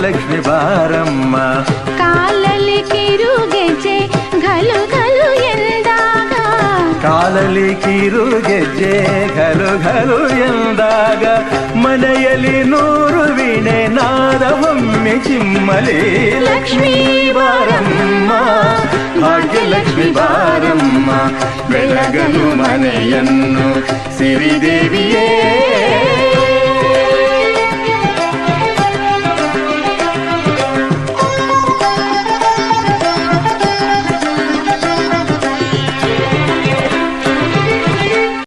ಭಾಗ್ಯಲಕ್ಷ್ಮಿ ಬಾರಮ್ಮ. ಕಾಲಲ್ಲಿ ಕಿರುಗೆಜ್ಜೆ ಘಲು ಘಲು ಎಂದಾಗ, ಕಾಲಲ್ಲಿ ಕಿರುಗೆಜ್ಜೆ ಘಲು ಘಲು ಎಂದಾಗ, ಮನೆಯಲ್ಲಿ 100 ವೀಣೆ ನಾದವೊಮ್ಮೆ ಚಿಮ್ಮಲಿ. ಲಕ್ಷ್ಮೀ ಬಾರಮ್ಮ, ಭಾಗ್ಯಲಕ್ಷ್ಮಿ ಬಾರಮ್ಮ, ಬೆಳಗಲು ಮನೆಯನ್ನು ಸಿರಿದೇವಿಯೇ